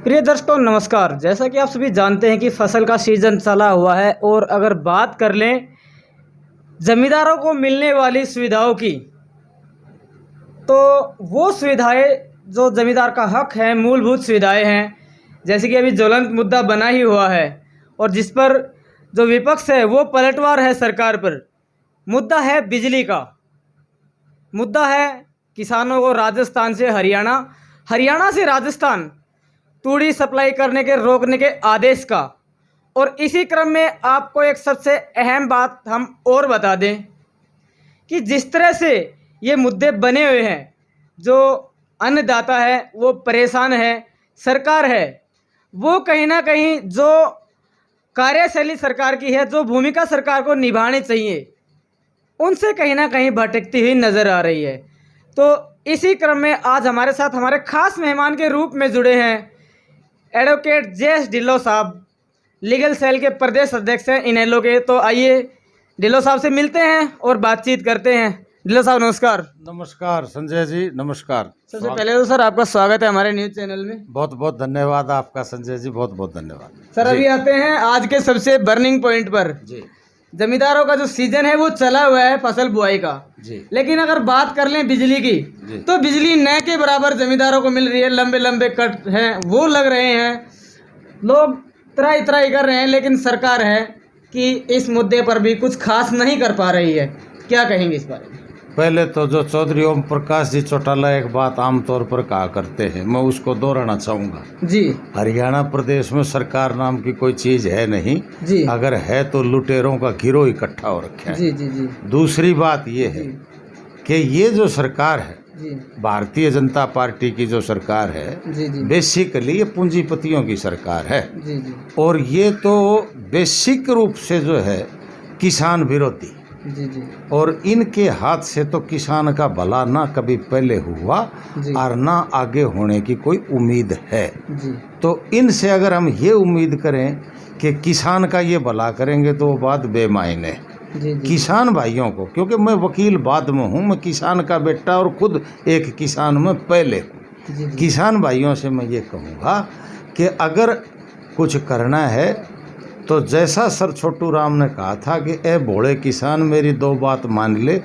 प्रिय दर्शकों नमस्कार। जैसा कि आप सभी जानते हैं कि फसल का सीज़न चला हुआ है और अगर बात कर लें ज़मींदारों को मिलने वाली सुविधाओं की, तो वो सुविधाएं जो ज़मींदार का हक है, मूलभूत सुविधाएं हैं, जैसे कि अभी ज्वलंत मुद्दा बना ही हुआ है और जिस पर जो विपक्ष है वो पलटवार है सरकार पर। मुद्दा है बिजली का, मुद्दा है किसानों को राजस्थान से हरियाणा से राजस्थान तूड़ी सप्लाई करने के रोकने के आदेश का। और इसी क्रम में आपको एक सबसे अहम बात हम और बता दें कि जिस तरह से ये मुद्दे बने हुए हैं, जो अन्नदाता है वो परेशान है, सरकार है वो कहीं ना कहीं जो कार्यशैली सरकार की है, जो भूमिका सरकार को निभानी चाहिए, उनसे कहीं ना कहीं भटकती हुई नज़र आ रही है। तो इसी क्रम में आज हमारे साथ हमारे खास मेहमान के रूप में जुड़े हैं एडवोकेट जे.एस. ढिल्लों साहब, लीगल सेल के प्रदेश अध्यक्ष हैं इनेलो के। तो आइए ढिल्लों साहब से मिलते हैं और बातचीत करते हैं। ढिल्लों साहब नमस्कार। नमस्कार संजय जी, नमस्कार। सबसे पहले तो सर आपका स्वागत है हमारे न्यूज़ चैनल में। बहुत बहुत धन्यवाद आपका संजय जी, बहुत बहुत धन्यवाद सर अभी आते हैं आज के सबसे बर्निंग पॉइंट पर। जी। जमींदारों का जो सीजन है वो चला हुआ है फसल बुआई का जी। लेकिन अगर बात कर लें बिजली की, तो बिजली न के बराबर जमींदारों को मिल रही है। लंबे लंबे कट हैं वो लग रहे हैं, लोग त्राई त्राई कर रहे हैं, लेकिन सरकार है कि इस मुद्दे पर भी कुछ खास नहीं कर पा रही है। क्या कहेंगे इस बारे में? पहले तो जो चौधरी ओम प्रकाश जी चौटाला एक बात आमतौर पर कहा करते हैं, मैं उसको दोहराना चाहूँगा जी। हरियाणा प्रदेश में सरकार नाम की कोई चीज़ है नहीं जी। अगर है तो लुटेरों का गिरोह इकट्ठा हो रखा है। जी जी जी। दूसरी बात ये है कि ये जो सरकार है, जी। भारतीय जनता पार्टी की जो सरकार है, जी जी। बेसिकली ये पूंजीपतियों की सरकार है। जी जी। और ये तो बेसिक रूप से जो है किसान विरोधी। जी जी। और इनके हाथ से तो किसान का भला ना कभी पहले हुआ और ना आगे होने की कोई उम्मीद है। जी। तो इनसे अगर हम ये उम्मीद करें कि किसान का ये भला करेंगे तो वो बात बेमायने। जी जी। किसान भाइयों को, क्योंकि मैं वकील बाद में हूँ, मैं किसान का बेटा और खुद एक किसान में पहले हूँ। किसान भाइयों से मैं ये कहूँगा कि अगर कुछ करना है तो जैसा सर छोटू राम ने कहा था कि ए भोले किसान मेरी दो बात मान ले,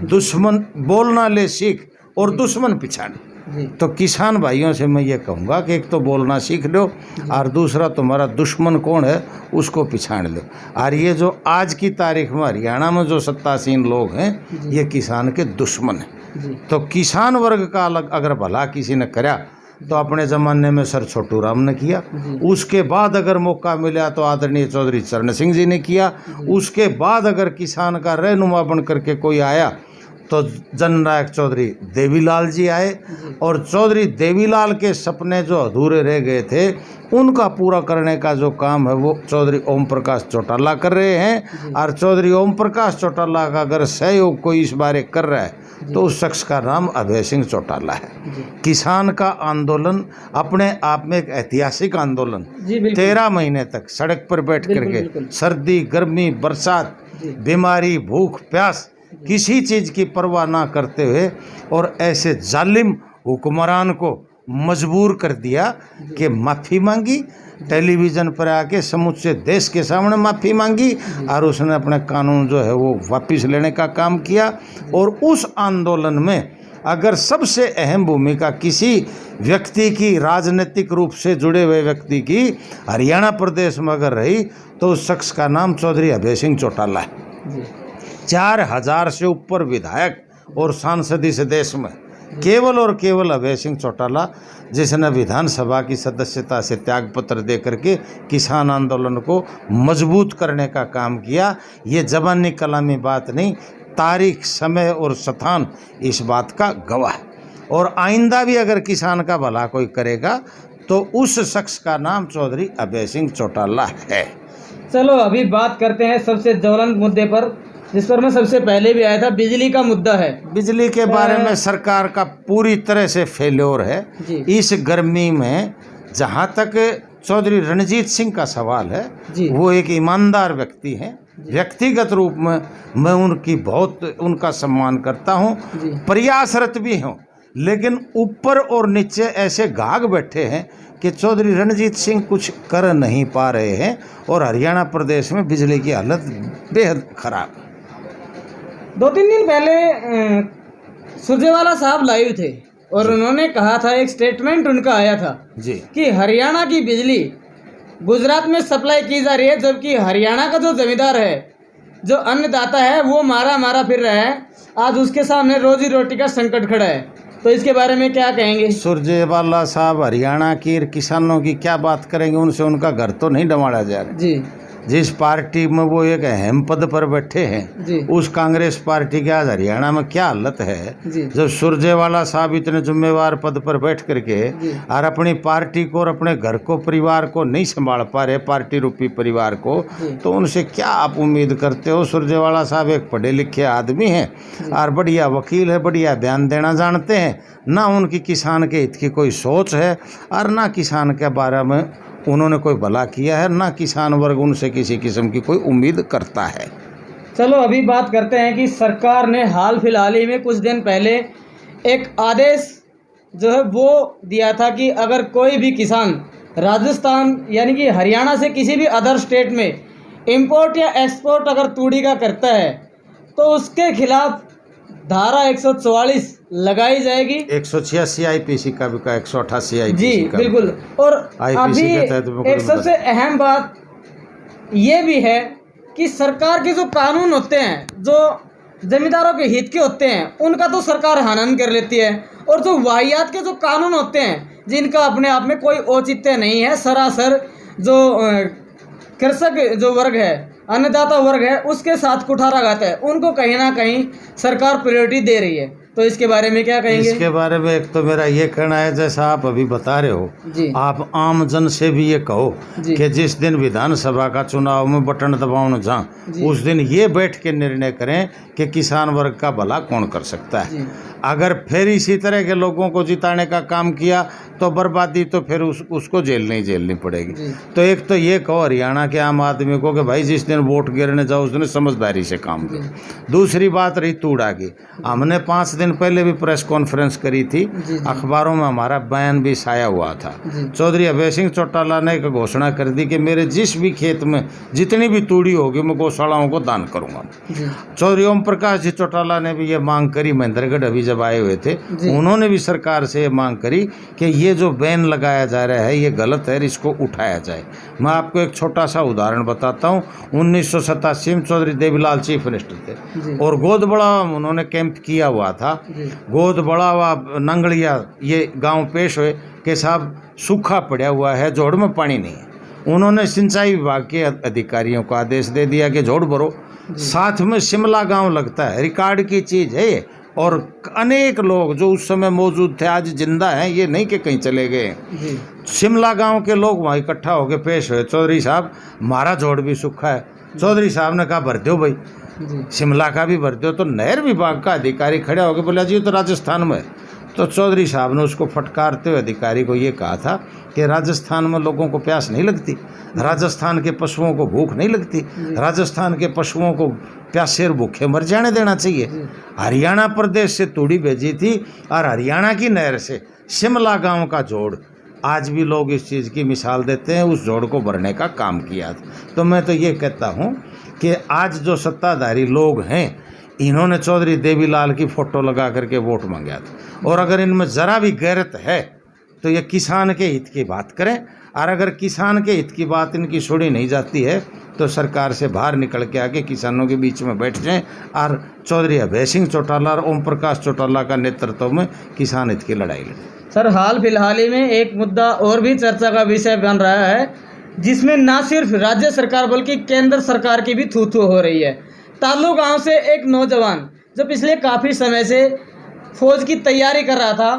दुश्मन बोलना ले सीख और दुश्मन पिछाड़। तो किसान भाइयों से मैं ये कहूँगा कि एक तो बोलना सीख लो और दूसरा तुम्हारा दुश्मन कौन है उसको पिछाड़ लो। और ये जो आज की तारीख में हरियाणा में जो सत्तासीन लोग हैं ये किसान के दुश्मन हैं। तो किसान वर्ग का अलग अगर भला किसी ने करा तो अपने ज़माने में सर छोटू राम ने किया, उसके बाद अगर मौका मिला तो आदरणीय चौधरी चरण सिंह जी ने किया, उसके बाद अगर किसान का रहनुमा बन करके कोई आया तो जननायक चौधरी देवीलाल जी आए। और चौधरी देवीलाल के सपने जो अधूरे रह गए थे उनका पूरा करने का जो काम है वो चौधरी ओम प्रकाश चौटाला कर रहे हैं। और चौधरी ओम प्रकाश चौटाला का अगर सहयोग कोई इस बारे कर रहा है तो उस शख्स का नाम अभय सिंह चौटाला है। किसान का आंदोलन अपने आप में एक ऐतिहासिक आंदोलन, 13 महीने तक सड़क पर बैठ करके सर्दी गर्मी बरसात बीमारी भूख प्यास किसी चीज़ की परवाह ना करते हुए और ऐसे जालिम हुक्मरान को मजबूर कर दिया कि माफ़ी मांगी, टेलीविज़न पर आके समूचे देश के सामने माफ़ी मांगी और उसने अपने कानून जो है वो वापस लेने का काम किया। और उस आंदोलन में अगर सबसे अहम भूमिका किसी व्यक्ति की, राजनीतिक रूप से जुड़े हुए व्यक्ति की हरियाणा प्रदेश में अगर रही तो उस शख्स का नाम चौधरी अभय सिंह चौटाला है। 4000 से ऊपर विधायक और सांसद इस देश में केवल और केवल अभय सिंह चौटाला, जिसने विधानसभा की सदस्यता से त्यागपत्र दे करके किसान आंदोलन को मजबूत करने का काम किया। ये जबानी कलामी बात नहीं, तारीख समय और स्थान इस बात का गवाह है। और आइंदा भी अगर किसान का भला कोई करेगा तो उस शख्स का नाम चौधरी अभय सिंह चौटाला है। चलो अभी बात करते हैं सबसे ज्वलंत मुद्दे पर, जिस पर मैं सबसे पहले भी आया था। बिजली का मुद्दा है। बिजली के बारे में सरकार का पूरी तरह से फेल्योर है इस गर्मी में। जहाँ तक चौधरी रणजीत सिंह का सवाल है, वो एक ईमानदार व्यक्ति हैं। व्यक्तिगत रूप में मैं उनकी बहुत उनका सम्मान करता हूँ, प्रयासरत भी हूँ, लेकिन ऊपर और नीचे ऐसे घाघ बैठे हैं कि चौधरी रणजीत सिंह कुछ कर नहीं पा रहे हैं और हरियाणा प्रदेश में बिजली की हालत बेहद खराब। 2-3 दिन पहले सुरजेवाला साहब लाइव थे और उन्होंने कहा था, एक स्टेटमेंट उनका आया था जी कि हरियाणा की बिजली गुजरात में सप्लाई की जा रही है, जबकि हरियाणा का जो जमींदार है, जो अन्नदाता है, वो मारा फिर रहा है। आज उसके सामने रोजी रोटी का संकट खड़ा है। तो इसके बारे में क्या कहेंगे? सुरजेवाला साहब हरियाणा की किसानों की क्या बात करेंगे? उनसे उनका घर तो नहीं डमाड़ा जा रहा जी। जिस पार्टी में वो एक अहम पद पर बैठे हैं जी। उस कांग्रेस पार्टी के आज हरियाणा में क्या हालत है। जी। जब सुरजेवाला साहब इतने जिम्मेवार पद पर बैठ करके और अपनी पार्टी को और अपने घर को, परिवार को नहीं संभाल पा रहे, पार्टी रूपी परिवार को, तो उनसे क्या आप उम्मीद करते हो? सुरजेवाला साहब एक पढ़े लिखे आदमी हैं और बढ़िया वकील है, बढ़िया बयान देना जानते हैं। ना उनकी किसान के हित की कोई सोच है और ना किसान के बारे में उन्होंने कोई भला किया है, ना किसान वर्ग उनसे किसी किस्म की कोई उम्मीद करता है। चलो अभी बात करते हैं कि सरकार ने हाल फिलहाल ही में कुछ दिन पहले एक आदेश जो है वो दिया था कि अगर कोई भी किसान राजस्थान यानी कि हरियाणा से किसी भी अदर स्टेट में इंपोर्ट या एक्सपोर्ट अगर तूड़ी का करता है तो उसके खिलाफ धारा 144 लगाई जाएगी। 186 आईपीसी का भी का 188 आईपीसी जी का बिल्कुल। और आईपीसी अभी के तहत एक सबसे अहम बात ये भी है कि सरकार के जो कानून होते हैं, जो जमींदारों के हित के होते हैं, उनका तो सरकार हनन कर लेती है। और जो वाहियात के जो कानून होते हैं, जिनका अपने आप में कोई औचित्य नहीं है, सरासर जो कृषक जो वर्ग है, अन्नदाता वर्ग है, उसके साथ कुठारा गाता है, उनको कहीं ना कहीं सरकार प्रायोरिटी दे रही है। तो इसके बारे में क्या कहेंगे? इसके बारे में एक तो मेरा ये कहना है, जैसा आप अभी बता रहे हो जी। आप आम जन से भी ये कहो कि जिस दिन विधानसभा का चुनाव में बटन दबाउन जा, उस दिन ये बैठ के निर्णय करें कि किसान वर्ग का भला कौन कर सकता है। अगर फिर इसी तरह के लोगों को जिताने का काम किया तो बर्बादी तो फिर उसको झेलनी पड़ेगी। तो एक तो ये कहो हरियाणा के आम आदमी को कि भाई जिस दिन वोट गिरने जाओ उस दिन समझदारी से काम करो। दूसरी बात रही तूड़ा की, हमने 5 दिन पहले भी प्रेस कॉन्फ्रेंस करी थी, अखबारों में हमारा बयान भी छाया हुआ था। चौधरी अभय सिंह चौटाला ने एक घोषणा कर दी कि मेरे जिस भी खेत में जितनी भी तूड़ी होगी मैं गौशालाओं को दान करूंगा। चौधरी ओम प्रकाश जी चौटाला ने भी ये मांग करी, महेंद्रगढ़ अभी जब आए हुए थे, उन्होंने भी सरकार से ये मांग करी कि ये जो बैन लगाया जा रहा है ये गलत है, इसको उठाया जाए। मैं आपको एक छोटा सा उदाहरण बताता हूँ। 1987 में चौधरी देवीलाल चीफ मिनिस्टर थे और गोदबड़ा उन्होंने कैंप किया हुआ था। गोदबड़ा व नंगड़िया ये गांव पेश हुए कि साहब सूखा पड़ा हुआ है, जोड़ में पानी नहीं है। उन्होंने सिंचाई विभाग के अधिकारियों को आदेश दे दिया कि जोड़ भरो। साथ में शिमला गांव लगता है, रिकॉर्ड की चीज़ है ये। और अनेक लोग जो उस समय मौजूद थे आज जिंदा हैं, ये नहीं कि कहीं चले गए। शिमला गांव के लोग वहाँ इकट्ठा होकर पेश हुए, चौधरी साहब हमारा जोड़ भी सूखा है। चौधरी साहब ने कहा भर दो भाई, शिमला का भी भर दो। तो नहर विभाग का अधिकारी खड़ा होकर बोला जी तो राजस्थान में। तो चौधरी साहब ने उसको फटकारते हुए अधिकारी को ये कहा था कि राजस्थान में लोगों को प्यास नहीं लगती, राजस्थान के पशुओं को भूख नहीं लगती, राजस्थान के पशुओं को प्यासे और भूखे मर जाने देना चाहिए। हरियाणा प्रदेश से तूड़ी भेजी थी और हरियाणा की नहर से शिमला गांव का जोड़, आज भी लोग इस चीज़ की मिसाल देते हैं, उस जोड़ को भरने का काम किया था। तो मैं तो ये कहता हूँ कि आज जो सत्ताधारी लोग हैं इन्होंने चौधरी देवीलाल की फ़ोटो लगा करके वोट मांगा था। और अगर इनमें ज़रा भी गैरत है तो ये किसान के हित की बात करें, और अगर किसान के हित की बात इनकी सुनी नहीं जाती है तो सरकार से बाहर निकल के आके किसानों के बीच में बैठ जाएं और चौधरी अभय सिंह चौटाला और ओम प्रकाश चौटाला का नेतृत्व में किसान हित की लड़ाई लड़ें। सर हाल फिलहाल ही में एक मुद्दा और भी चर्चा का विषय बन रहा है, जिसमें ना सिर्फ राज्य सरकार बल्कि केंद्र सरकार की भी थू-थू हो रही है। तालू गांव से एक नौजवान जो पिछले काफ़ी समय से फौज की तैयारी कर रहा था,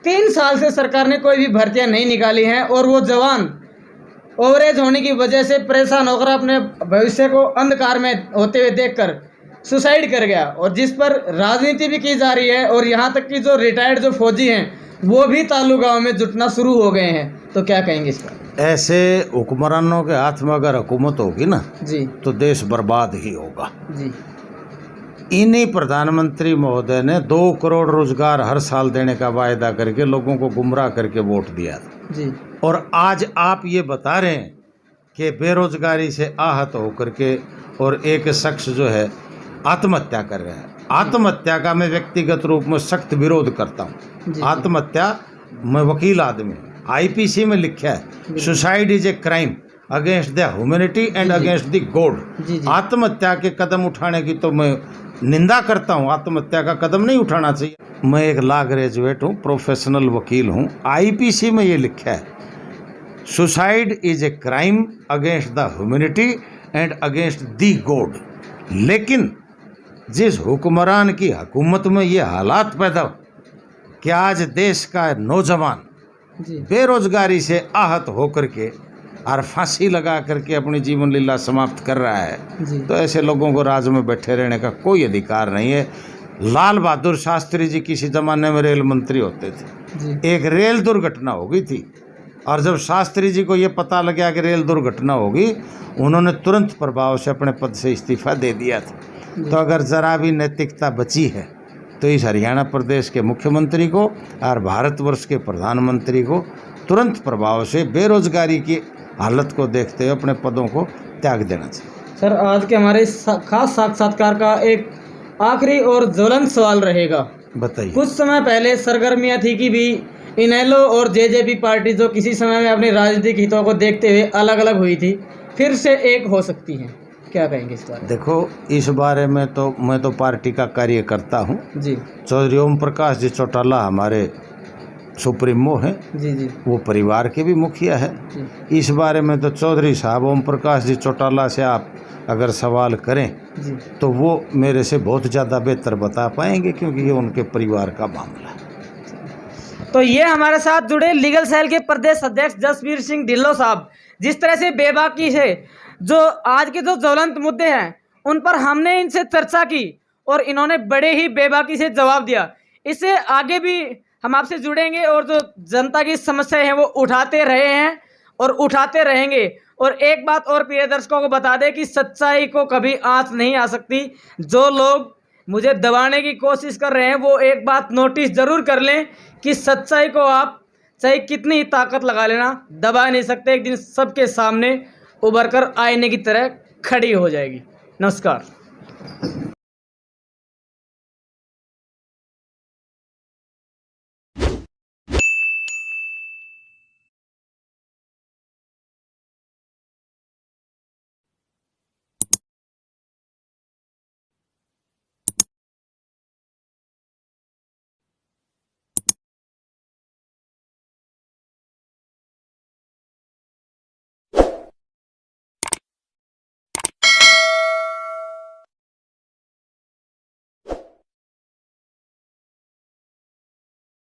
3 साल से सरकार ने कोई भी भर्तियां नहीं निकाली हैं और वो जवान ओवरेज होने की वजह से परेशान होकर अपने भविष्य को अंधकार में होते हुए देखकर सुसाइड कर गया, और जिस पर राजनीति भी की जा रही है। और यहाँ तक कि जो रिटायर्ड जो फौजी हैं वो भी तालू गाँव में जुटना शुरू हो गए हैं। तो क्या कहेंगे इस पर? ऐसे हुक्मरानों के हाथ में अगर हुकूमत होगी ना जी तो देश बर्बाद ही होगा जी। इन्हीं प्रधानमंत्री महोदय ने 2 करोड़ रोजगार हर साल देने का वायदा करके लोगों को गुमराह करके वोट दिया था। जी और आज आप ये बता रहे हैं कि बेरोजगारी से आहत होकर के और एक शख्स जो है आत्महत्या कर रहा है। आत्महत्या का मैं व्यक्तिगत रूप में सख्त विरोध करता हूँ। आत्महत्या, मैं वकील आदमी, आईपीसी में लिखा है suicide is a crime against the humanity and against the God. आत्महत्या के कदम उठाने की तो मैं निंदा करता हूँ, आत्महत्या का कदम नहीं उठाना चाहिए। मैं एक लॉ ग्रेजुएट हूँ, प्रोफेशनल वकील हूँ। आईपीसी में ये लिखा है suicide is a crime against the humanity and against the God. लेकिन जिस हुक्मरान की हुकूमत में ये हालात पैदा कि आज देश का नौजवान बेरोजगारी से आहत होकर के और फांसी लगा करके अपनी जीवन लीला समाप्त कर रहा है, तो ऐसे लोगों को राज में बैठे रहने का कोई अधिकार नहीं है। लाल बहादुर शास्त्री जी किसी ज़माने में रेल मंत्री होते थे। एक रेल दुर्घटना हो गई थी और जब शास्त्री जी को ये पता लगा कि रेल दुर्घटना होगी, उन्होंने तुरंत प्रभाव से अपने पद से इस्तीफा दे दिया था। तो अगर ज़रा भी नैतिकता बची है तो इस हरियाणा प्रदेश के मुख्यमंत्री को और भारतवर्ष के प्रधानमंत्री को तुरंत प्रभाव से बेरोजगारी की हालत को देखते हुए अपने पदों को त्याग देना चाहिए। सर, आज के हमारे खास साक्षात्कार का एक आखिरी और ज्वलंत सवाल रहेगा। बताइए। कुछ समय पहले सरगर्मियां थी कि भी इनेलो और जेजेपी पार्टी जो किसी समय में अपने राजनीतिक हितों को देखते हुए अलग अलग हुई थी, फिर से एक हो सकती हैं, क्या कहेंगे इस बारे में? देखो, इस बारे में तो मैं तो पार्टी का कार्य करता हूँ जी। चौधरी ओम प्रकाश जी चौटाला हमारे सुप्रीमो हैं जी, वो परिवार के भी मुखिया है जी। इस बारे में तो चौधरी साहब ओम प्रकाश जी चौटाला से आप अगर सवाल करें जी, तो वो मेरे से बहुत ज़्यादा बेहतर बता पाएंगे, क्योंकि ये उनके परिवार का मामला है। तो ये हमारे साथ जुड़े लीगल सेल के प्रदेश अध्यक्ष जसवीर सिंह ढिल्लों साहब, जिस तरह से बेबाकी से जो आज के जो ज्वलंत मुद्दे हैं उन पर हमने इनसे चर्चा की और इन्होंने बड़े ही बेबाकी से जवाब दिया। इससे आगे भी हम आपसे जुड़ेंगे और जो जनता की समस्याएं हैं वो उठाते रहे हैं और उठाते रहेंगे। और एक बात और प्रिय दर्शकों को बता दें कि सच्चाई को कभी आँच नहीं आ सकती। जो लोग मुझे दबाने की कोशिश कर रहे हैं वो एक बात नोटिस ज़रूर कर लें कि सच्चाई को आप चाहे कितनी ही ताकत लगा लेना, दबा नहीं सकते। एक दिन सबके सामने उभर कर आईने की तरह खड़ी हो जाएगी। नमस्कार।